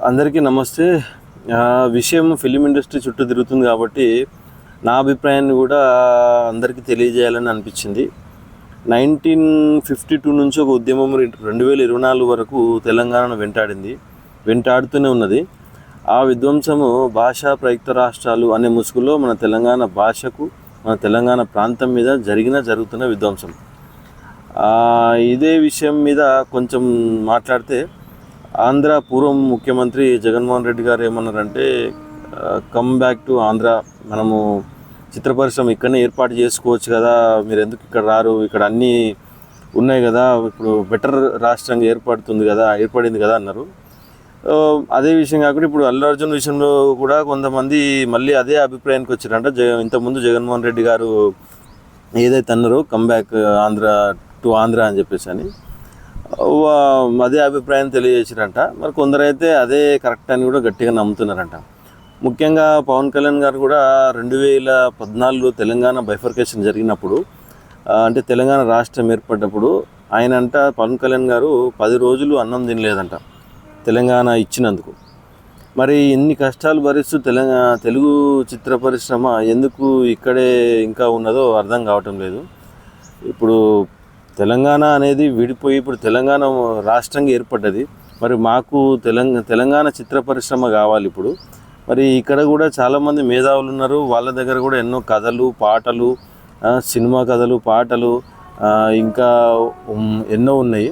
అందరికీ నమస్తే. విషయం ఫిలిం ఇండస్ట్రీ చుట్టూ తిరుగుతుంది కాబట్టి నా అభిప్రాయాన్ని కూడా అందరికీ తెలియజేయాలని అనిపించింది. 1952 నుంచి ఒక ఉద్యమం 2024 వరకు తెలంగాణను వెంటాడుతూనే ఉన్నది. ఆ విధ్వంసము భాషా ప్రయుక్త రాష్ట్రాలు అనే ముసుగులో మన తెలంగాణ భాషకు, మన తెలంగాణ ప్రాంతం మీద జరుగుతున్న విధ్వంసం. ఇదే విషయం మీద కొంచెం మాట్లాడితే, ఆంధ్ర పూర్వ ముఖ్యమంత్రి జగన్మోహన్ రెడ్డి గారు ఏమన్నారంటే, కమ్ బ్యాక్ టు ఆంధ్ర, మనము చిత్ర పరిశ్రమ ఇక్కడనే ఏర్పాటు చేసుకోవచ్చు కదా, మీరు ఎందుకు ఇక్కడ రారు, ఇక్కడ అన్నీ ఉన్నాయి కదా, ఇప్పుడు బెటర్ రాష్ట్రంగా ఏర్పడింది కదా అన్నారు. అదే విషయం కాకుండా ఇప్పుడు అల్లు అర్జున్ విషయంలో కూడా కొంతమంది మళ్ళీ అదే అభిప్రాయానికి వచ్చారంట. ఇంతకుముందు జగన్మోహన్ రెడ్డి గారు ఏదైతే అన్నారో కమ్ బ్యాక్ ఆంధ్ర అని చెప్పేసి అని అదే అభిప్రాయం తెలియజేసారంట. మరి కొందరైతే అదే కరెక్ట్ అని కూడా గట్టిగా నమ్ముతున్నారంట. ముఖ్యంగా పవన్ కళ్యాణ్ గారు కూడా 2014లో తెలంగాణ బైఫర్కేషన్ జరిగినప్పుడు, అంటే తెలంగాణ రాష్ట్రం ఏర్పడ్డప్పుడు పవన్ కళ్యాణ్ గారు 10 రోజులు అన్నం తినలేదంట తెలంగాణ ఇచ్చినందుకు. మరి ఎన్ని కష్టాలు భరిస్తూ తెలుగు చిత్ర పరిశ్రమ ఎందుకు ఇక్కడే ఇంకా ఉన్నదో అర్థం కావటం లేదు. ఇప్పుడు తెలంగాణ అనేది విడిపోయి ఇప్పుడు తెలంగాణ రాష్ట్రంగా ఏర్పడ్డది. మరి మాకు తెలంగాణ చిత్ర పరిశ్రమ కావాలి. ఇప్పుడు మరి ఇక్కడ కూడా చాలామంది మేధావులు ఉన్నారు. వాళ్ళ దగ్గర కూడా ఎన్నో కథలు, పాటలు, సినిమా కథలు, పాటలు ఇంకా ఎన్నో ఉన్నాయి.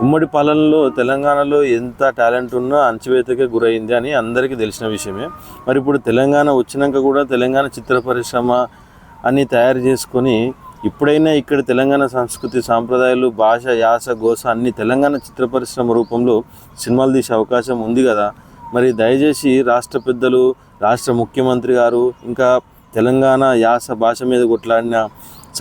ఉమ్మడి పాలనలో తెలంగాణలో ఎంత టాలెంట్ ఉన్నా అణచివేతకే గురైంది అని అందరికీ తెలిసిన విషయమే. మరి ఇప్పుడు తెలంగాణ వచ్చినాక కూడా తెలంగాణ చిత్ర పరిశ్రమ అని తయారు చేసుకొని ఇప్పుడైనా ఇక్కడ తెలంగాణ సంస్కృతి, సాంప్రదాయాలు, భాష, యాస, గోస అన్ని తెలంగాణ చిత్ర పరిశ్రమ రూపంలో సినిమాలు తీసే అవకాశం ఉంది కదా. మరి దయచేసి రాష్ట్ర పెద్దలు, రాష్ట్ర ముఖ్యమంత్రి గారు, ఇంకా తెలంగాణ యాస, భాష మీద కొట్లాడిన,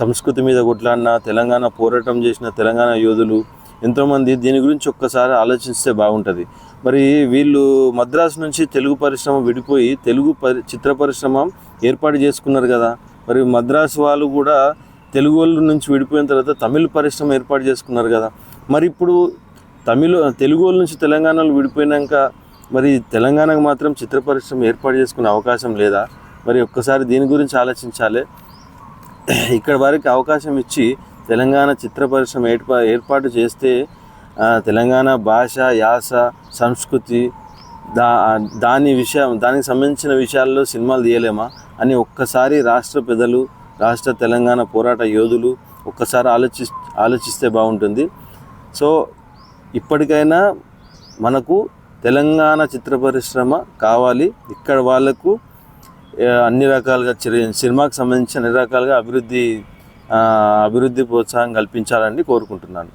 సంస్కృతి మీద కొట్లాడిన, తెలంగాణ పోరాటం చేసిన తెలంగాణ యోధులు ఎంతోమంది దీని గురించి ఒక్కసారి ఆలోచిస్తే బాగుంటుంది. మరి వీళ్ళు మద్రాసు నుంచి తెలుగు పరిశ్రమ విడిపోయి చిత్ర పరిశ్రమ ఏర్పాటు చేసుకున్నారు కదా. మరి మద్రాసు వాళ్ళు కూడా తెలుగు వాళ్ళ నుంచి విడిపోయిన తర్వాత తమిళ పరిశ్రమ ఏర్పాటు చేసుకున్నారు కదా. మరి ఇప్పుడు తెలుగు వాళ్ళ నుంచి తెలంగాణలో విడిపోయినాక మరి తెలంగాణకు మాత్రం చిత్ర పరిశ్రమ ఏర్పాటు చేసుకునే అవకాశం లేదా? మరి ఒక్కసారి దీని గురించి ఆలోచించాలి. ఇక్కడ వరకు అవకాశం ఇచ్చి తెలంగాణ చిత్ర పరిశ్రమ ఏర్పాటు చేస్తే తెలంగాణ భాష, యాస, సంస్కృతి దానికి సంబంధించిన విషయాల్లో సినిమాలు తీయలేమా అని ఒక్కసారి రాష్ట్ర పెద్దలు, రాష్ట్ర తెలంగాణ పోరాట యోధులు ఒక్కసారి ఆలోచిస్తే బాగుంటుంది. సో ఇప్పటికైనా మనకు తెలంగాణ చిత్ర పరిశ్రమ కావాలి. ఇక్కడ వాళ్ళకు అన్ని రకాలుగా సినిమాకు సంబంధించి అన్ని రకాలుగా అభివృద్ధి ప్రోత్సాహం కల్పించాలని కోరుకుంటున్నాను.